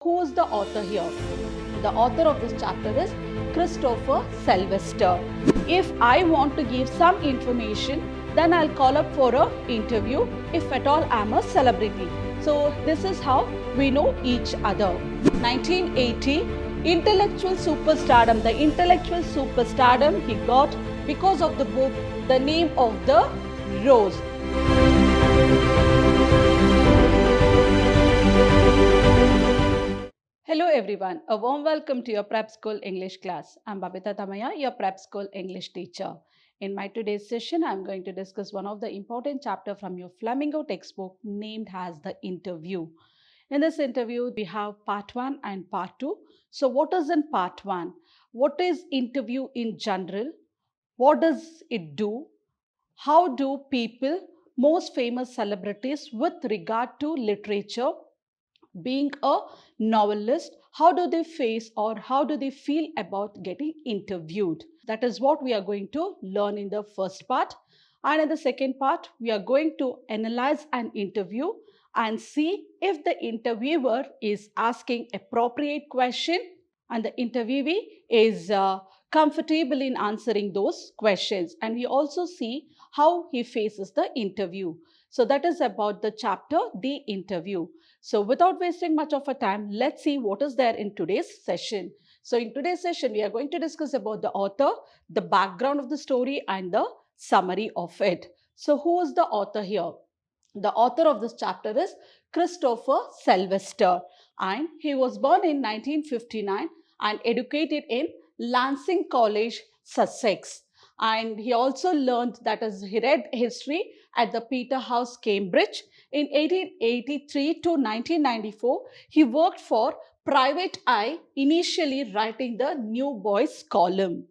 Who is the author here? The author of this chapter is Christopher Sylvester. If I want to give some information, then I'll call up for an interview if at all I'm a celebrity. So this is how we know each other. 1980, intellectual superstardom. The intellectual superstardom he got because of the book The Name of the Rose. Hello everyone, a warm welcome to your Prep School English class. I'm Babita Tamaya, your Prep School English teacher. In my today's session, I'm going to discuss one of the important chapter from your Flamingo textbook named as the interview. In this interview, we have part 1 and part 2. So what is in part 1? What is interview in general? What does it do? How do people, most famous celebrities with regard to literature, being a novelist, how do they face or how do they feel about getting interviewed? That is what we are going to learn in the first part. And in the second part, we are going to analyze an interview and see if the interviewer is asking appropriate question and the interviewee is comfortable in answering those questions. And we also see how he faces the interview. So that is about the chapter, the interview. So without wasting much of our time, let's see what is there in today's session. So in today's session, we are going to discuss about the author, the background of the story and the summary of it. So who is the author here? The author of this chapter is Christopher Sylvester, and he was born in 1959 and educated in Lancing College, Sussex. And he also learned, that is, he read history at the Peterhouse, Cambridge. In 1883 to 1994, he worked for Private Eye, initially writing the New Boys column.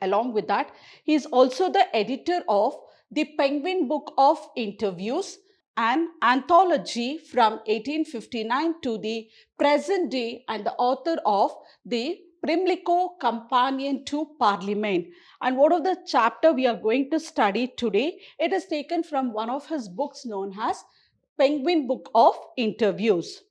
Along with that, he is also the editor of the Penguin Book of Interviews, an anthology from 1859 to the present day, and the author of the Pimlico Companion to Parliament. And what of the chapter we are going to study today? It is taken from one of his books known as Penguin Book of Interviews.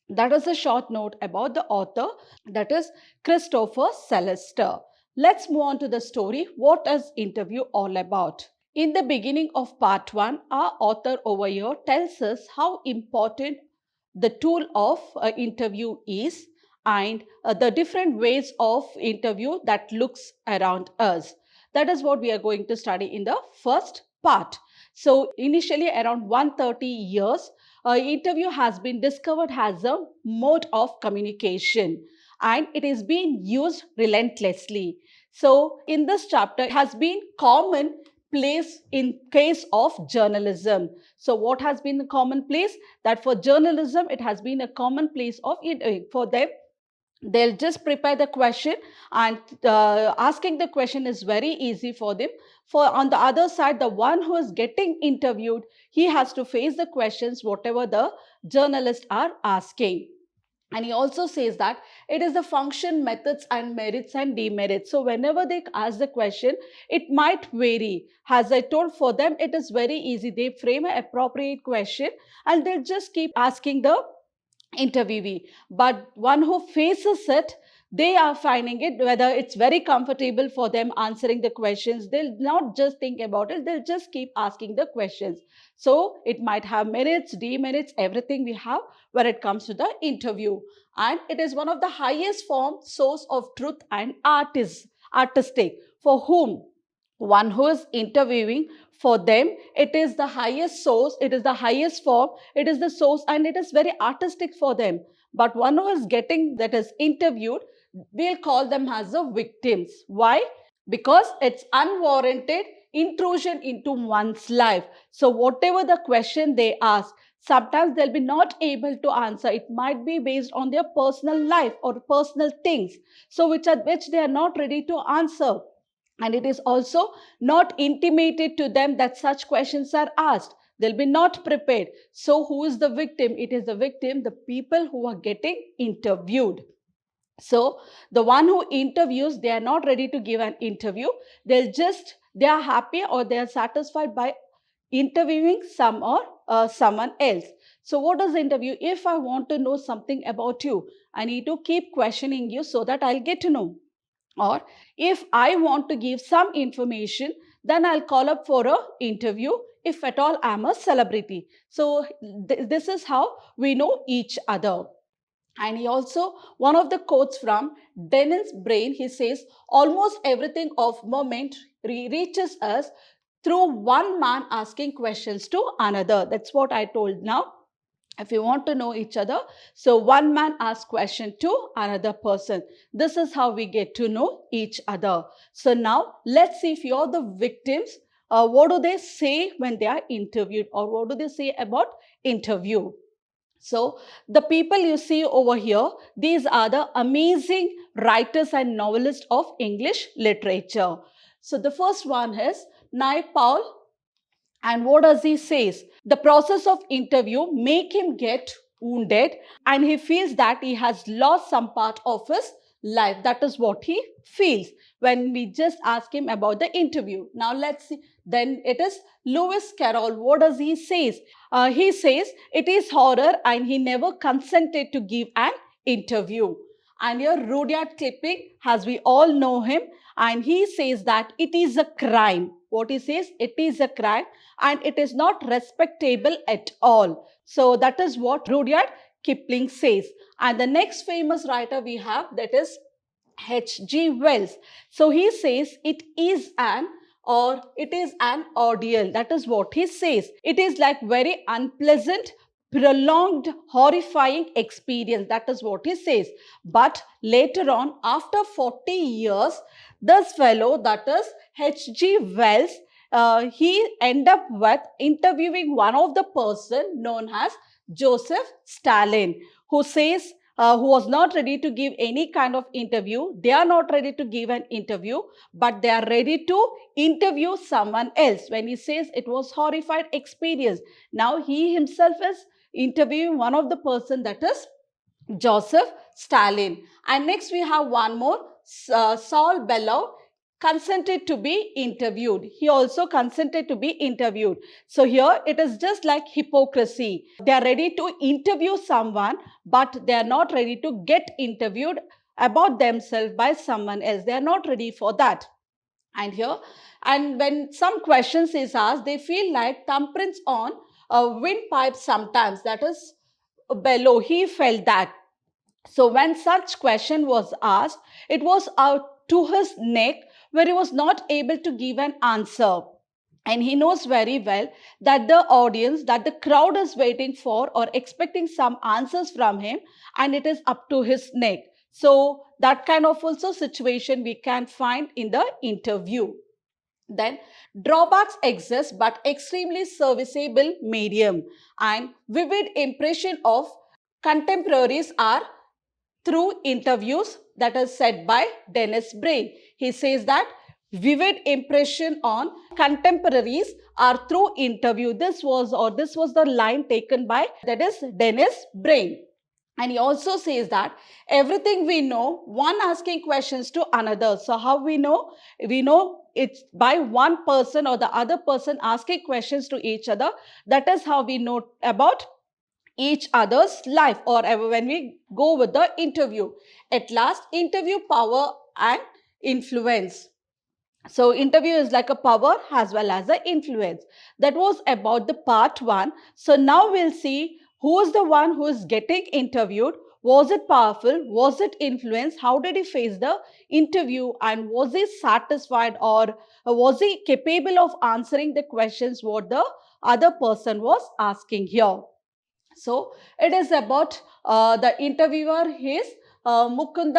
That is a short note about the author, that is Christopher Sylvester. Let's move on to the story. What is interview all about? In the beginning of part 1, our author over here tells us how important the tool of interview is and the different ways of interview that looks around us. That is what we are going to study in the first part. So initially around 130 years, interview has been discovered as a mode of communication and it is being used relentlessly. So in this chapter, it has been common place in case of journalism. So what has been the common place? That for journalism, it has been a common place of for them. They'll just prepare the question and asking the question is very easy for them. For on the other side, the one who is getting interviewed, he has to face the questions whatever the journalists are asking. And he also says that it is the function, methods and merits and demerits. So whenever they ask the question, it might vary. As I told, for them, it is very easy. They frame an appropriate question and they'll just keep asking the interviewee. But one who faces it, they are finding it whether it's very comfortable for them answering the questions. They'll not just think about it, they'll just keep asking the questions. So it might have merits, demerits, everything we have when it comes to the interview. And it is one of the highest form source of truth and artistic. For whom? One who is interviewing, for them, it is the highest source, it is the highest form, it is the source and it is very artistic for them. But one who is getting, that is interviewed, we'll call them as the victims. Why? Because it's unwarranted intrusion into one's life. So whatever the question they ask, sometimes they'll be not able to answer. It might be based on their personal life or personal things, so which they are not ready to answer. And it is also not intimated to them that such questions are asked. They'll be not prepared. So who is the victim? It is the victim, the people who are getting interviewed. So the one who interviews, they are not ready to give an interview. They are happy or they are satisfied by interviewing someone else. So what does interview? If I want to know something about you, I need to keep questioning you so that I'll get to know. Or if I want to give some information, then I'll call up for a interview if at all I'm a celebrity. So this is how we know each other. And he also, one of the quotes from Dennis Brain, he says, almost everything of moment reaches us through one man asking questions to another. That's what I told now. If you want to know each other, so one man asks question to another person. This is how we get to know each other. So now let's see if you're the victims. What do they say when they are interviewed, or what do they say about interview? So the people you see over here, these are the amazing writers and novelists of English literature. So the first one is Naipaul. And what does he say? The process of interview make him get wounded, and he feels that he has lost some part of his life. That is what he feels when we just ask him about the interview. Now let's see. Then it is Lewis Carroll. What does he say? He says it is horror and he never consented to give an interview. And here Rudyard Kipling, as we all know him, and he says that it is a crime. What he says? It is a crime and it is not respectable at all. So that is what Rudyard Kipling says. And the next famous writer we have, that is H.G. Wells. So he says it is an ordeal. That is what he says. It is like very unpleasant, prolonged, horrifying experience. That is what he says. But later on, after 40 years, this fellow, that is H.G. Wells, he ended up with interviewing one of the person known as Joseph Stalin, who says, who was not ready to give any kind of interview. They are not ready to give an interview, but they are ready to interview someone else. When he says it was horrified experience, now he himself is interviewing one of the person, that is Joseph Stalin. And next we have one more, Saul Bellow consented to be interviewed. He also consented to be interviewed. So here it is just like hypocrisy. They are ready to interview someone, but they are not ready to get interviewed about themselves by someone else. They are not ready for that. And here, and when some questions is asked, they feel like thumbprints on a windpipe sometimes. That is Bellow. He felt that. So when such question was asked, it was out to his neck, where he was not able to give an answer. And he knows very well that the audience, that the crowd is waiting for or expecting some answers from him, and it is up to his neck. So that kind of also situation we can find in the interview. Then drawbacks exist, but extremely serviceable medium and vivid impression of contemporaries are through interviews. That is said by Dennis Brain. He says that vivid impression on contemporaries are through interview. This was the line taken by, that is, Dennis Brain. And he also says that everything we know, one asking questions to another. So how we know? We know it's by one person or the other person asking questions to each other. That is how we know about each other's life, or when we go with the interview. At last, interview power and influence. So interview is like a power as well as the influence. That was about the part one. So now we'll see who is the one who is getting interviewed. Was it powerful? Was it influence? How did he face the interview? And was he satisfied, or was he capable of answering the questions what the other person was asking here? So it is about the interviewer. His Mukund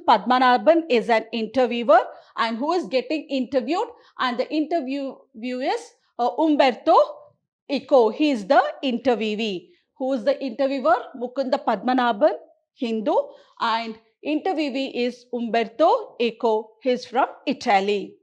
Padmanabhan is an interviewer, and who is getting interviewed, and the interview is Umberto Eco. He is the interviewee. Who is the interviewer? Mukunda Padmanabhan, Hindu, and interviewee is Umberto Eco. He is from Italy.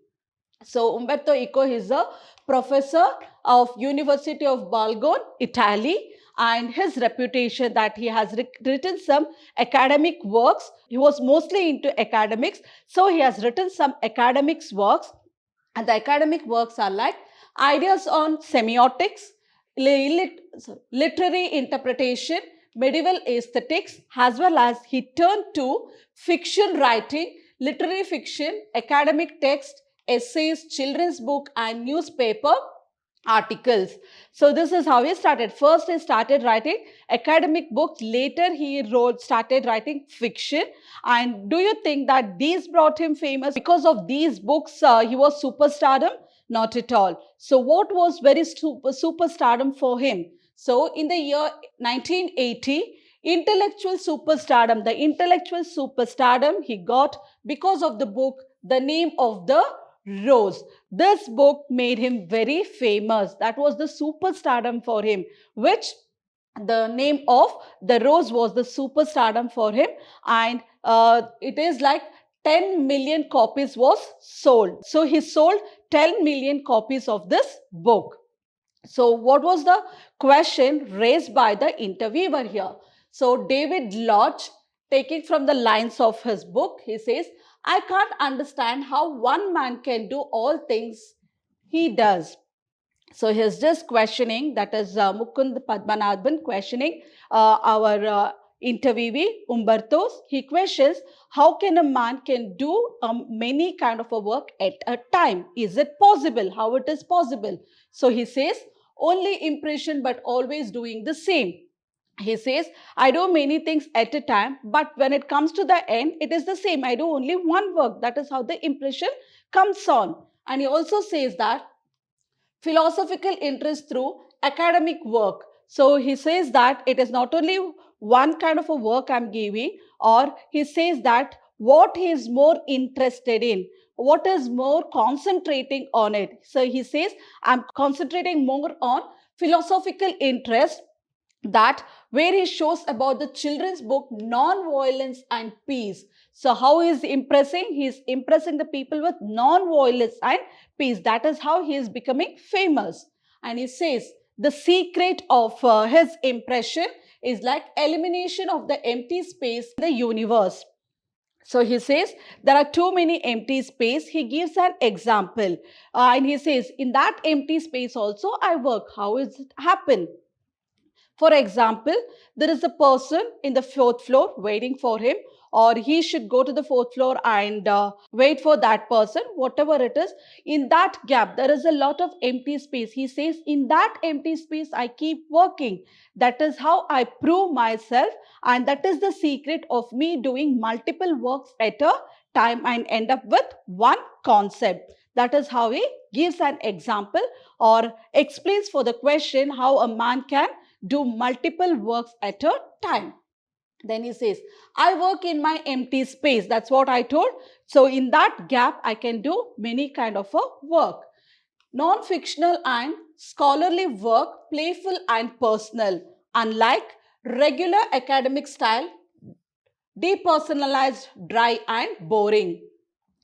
So Umberto Eco is a professor of University of Bologna, Italy, and his reputation that he has written some academic works. He was mostly into academics, so he has written some academics works, and the academic works are like ideas on semiotics, literary interpretation, medieval aesthetics, as well as he turned to fiction writing, literary fiction, academic text, essays, children's book and newspaper articles. So this is how he started. First he started writing academic books, later he started writing fiction. And do you think that these brought him famous? Because of these books he was superstardom? Not at all. So what was very superstardom for him? So in the year 1980, intellectual superstardom he got because of the book The Name of the Rose. This book made him very famous. That was the superstardom for him, which The Name of the Rose was the superstardom for him. And it is like 10 million copies was sold. So he sold 10 million copies of this book. So what was the question raised by the interviewer here? So David Lodge, taking from the lines of his book, he says, I can't understand how one man can do all things he does. So he's just questioning, that is Mukund Padmanabhan questioning our interviewee Umberto. He questions, how can a man can do many kind of a work at a time? Is it possible? How it is possible? So he says, only impression but always doing the same. He says, I do many things at a time, but when it comes to the end, it is the same. I do only one work. That is how the impression comes on. And he also says that philosophical interest through academic work. So he says that it is not only one kind of a work I'm giving, or he says that what he is more interested in, what is more concentrating on it. So he says, I'm concentrating more on philosophical interest, that where he shows about the children's book non-violence and peace. So how is he impressing? He is impressing the people with non-violence and peace. That is how he is becoming famous. And he says the secret of his impression is like elimination of the empty space in the universe. So he says there are too many empty space. He gives an example and he says in that empty space also I work. How is it happen? For example, there is a person in the fourth floor waiting for him, or he should go to the fourth floor and wait for that person, whatever it is. In that gap, there is a lot of empty space. He says, in that empty space, I keep working. That is how I prove myself, and that is the secret of me doing multiple works at a time and end up with one concept. That is how he gives an example or explains for the question how a man can do multiple works at a time. Then he says, I work in my empty space. That's what I told. So in that gap, I can do many kind of a work. Non-fictional and scholarly work, playful and personal. Unlike regular academic style, depersonalized, dry and boring.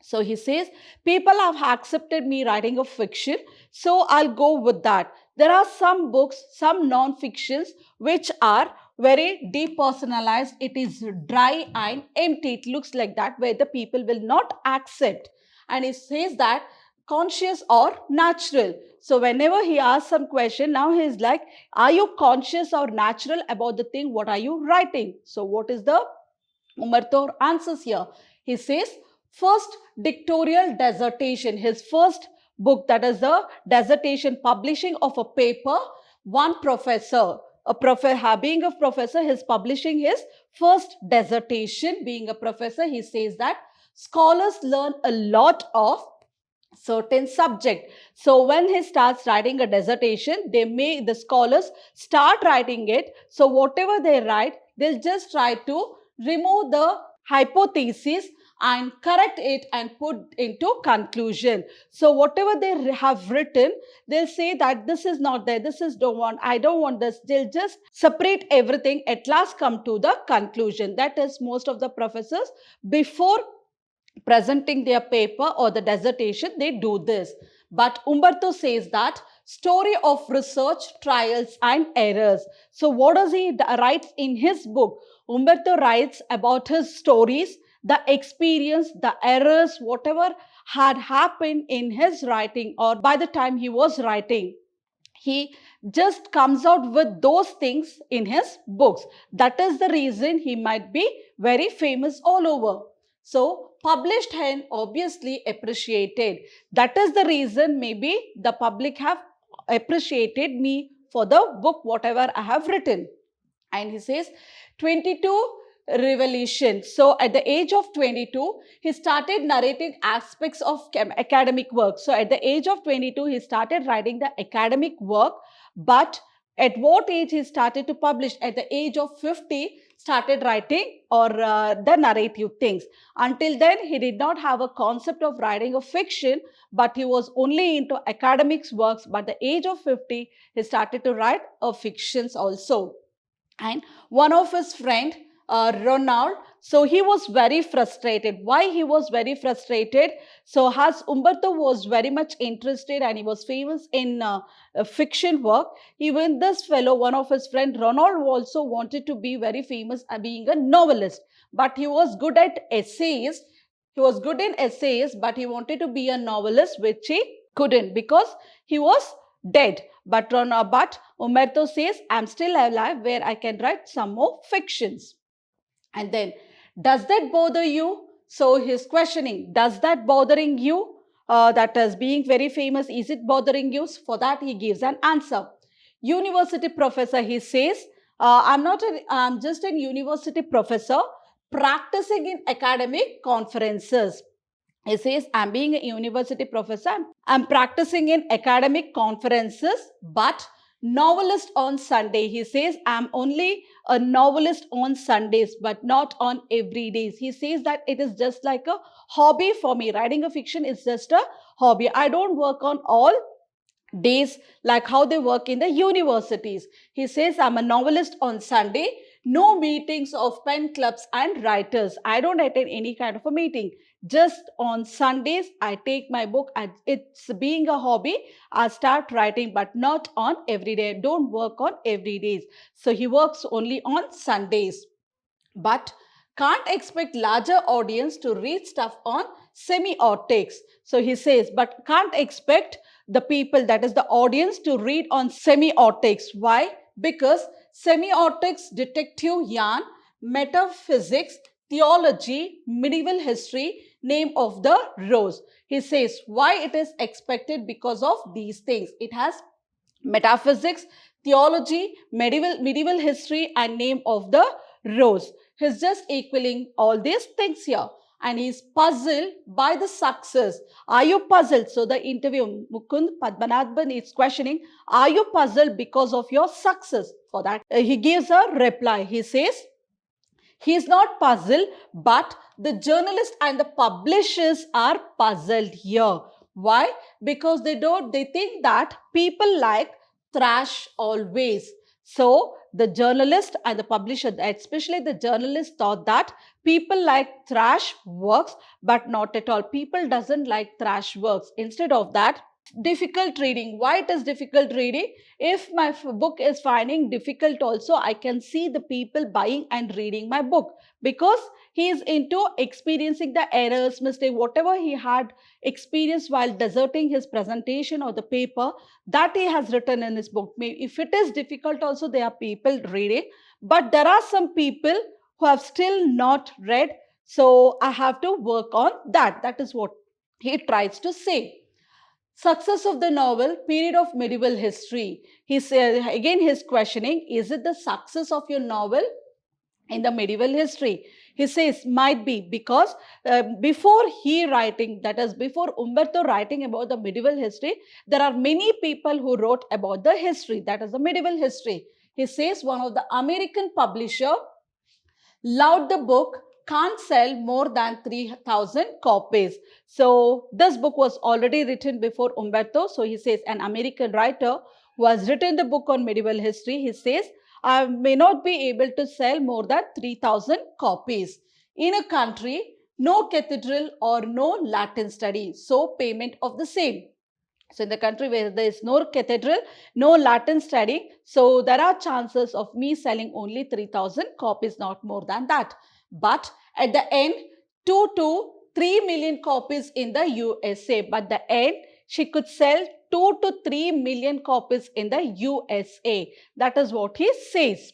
So he says, people have accepted me writing a fiction, so I'll go with that. There are some books, some non-fictions, which are very depersonalized. It is dry and empty. It looks like that, where the people will not accept. And he says that conscious or natural. So whenever he asks some question, now he is like, are you conscious or natural about the thing? What are you writing? So what is the Umartor answers here? He says, first dictatorial dissertation, his first book, that is the dissertation publishing of a paper, one professor, being a professor, he is publishing his first dissertation. Being a professor, he says that scholars learn a lot of certain subject. So when he starts writing a dissertation, the scholars start writing it. So whatever they write, they'll just try to remove the hypothesis and correct it and put into conclusion. So whatever they have written, they'll say that this is not there, this is don't want, I don't want this. They'll just separate everything, at last come to the conclusion. That is most of the professors, before presenting their paper or the dissertation, they do this. But Umberto says that story of research, trials and errors. So what does he write in his book? Umberto writes about his stories the experience, the errors, whatever had happened in his writing or by the time he was writing, he just comes out with those things in his books. That is the reason he might be very famous all over. So, published and obviously appreciated. That is the reason maybe the public have appreciated me for the book whatever I have written. And he says 22 revelation. So at the age of 22, he started narrating aspects of academic work. So at the age of 22, he started writing the academic work. But at what age he started to publish? At the age of 50, started writing or the narrative things. Until then, he did not have a concept of writing a fiction, but he was only into academics works. But at the age of 50, he started to write fictions also. And one of his friend, Ronald, so he was very frustrated. Why he was very frustrated? So as Umberto was very much interested and he was famous in fiction work, even this fellow, one of his friend, Ronald, also wanted to be very famous being a novelist. But he was good at essays. He was good in essays, but he wanted to be a novelist, which he couldn't because he was dead. But Umberto says, I'm still alive where I can write some more fictions. And then, does that bother you? So he's questioning, does that bothering you? That is being very famous, is it bothering you? For that he gives an answer. University professor, he says, I'm just a university professor practicing in academic conferences. He says, I'm being a university professor, I'm practicing in academic conferences, but novelist on Sunday. He says, I'm only a novelist on Sundays, but not on every day. He says that it is just like a hobby for me. Writing a fiction is just a hobby. I don't work on all days like how they work in the universities. He says, I'm a novelist on Sunday. No meetings of pen clubs and writers. I don't attend any kind of a meeting. Just on Sundays, I take my book and it's being a hobby. I start writing, but not on every day. I don't work on every days. So he works only on Sundays. But can't expect larger audience to read stuff on semiotics. So he says, but can't expect the people, that is the audience, to read on semiotics. Why? Because semiotics, detective yarn, metaphysics, theology, medieval history, name of the rose. He says why it is expected because of these things. It has metaphysics, theology, medieval history and name of the rose. He's just equaling all these things here. And he's puzzled by the success. Are you puzzled? So the interview, Mukund Padmanabhan is questioning, are you puzzled because of your success? For that, he gives a reply. He says, he's not puzzled, but the journalist and the publishers are puzzled here. Why? Because they think that people like trash always. So the journalist and the publisher, especially the journalist, thought that people like trash works, but not at all. People doesn't like trash works. Instead of that, difficult reading. Why it is difficult reading? If my book is finding difficult also, I can see the people buying and reading my book because he is into experiencing the errors, mistake, whatever he had experienced while deserting his presentation or the paper, that he has written in his book. Maybe if it is difficult also, there are people reading, but there are some people who have still not read. So I have to work on that. That is what he tries to say. Success of the novel, period of medieval history. He said, again he's questioning, is it the success of your novel in the medieval history? He says, might be, because before he writing, that is before Umberto writing about the medieval history, there are many people who wrote about the history, that is the medieval history. He says one of the American publisher loved the book, can't sell more than 3,000 copies. So this book was already written before Umberto. So he says an American writer who has written the book on medieval history, he says, I may not be able to sell more than 3,000 copies. In a country, no cathedral or no Latin study, so payment of the same. So in the country where there is no cathedral, no Latin study, so there are chances of me selling only 3,000 copies, not more than that. But at the end, 2 to 3 million copies in the USA. But the end, she could sell 2 to 3 million copies in the USA. That is what he says.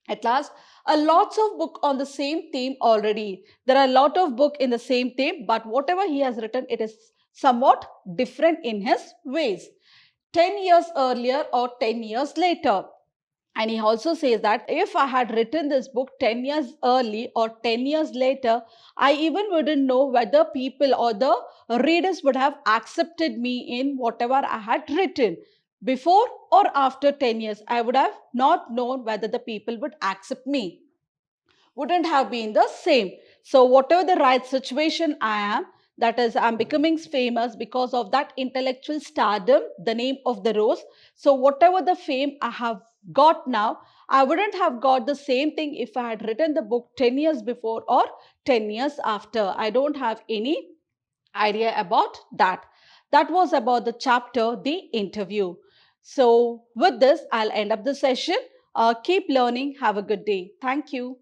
At last, a lots of book on the same theme already. There are a lot of book in the same theme, but whatever he has written, it is somewhat different in his ways. 10 years earlier or 10 years later. And he also says that if I had written this book 10 years early or 10 years later, I even wouldn't know whether people or the readers would have accepted me in whatever I had written. Before or after 10 years, I would have not known whether the people would accept me. Wouldn't have been the same. So whatever the right situation I am, that is, I'm becoming famous because of that intellectual stardom, the name of the rose. So whatever the fame I have got now, I wouldn't have got the same thing if I had written the book 10 years before or 10 years after. I don't have any idea about that. That was about the chapter, the interview. So with this, I'll end up the session. Keep learning. Have a good day. Thank you.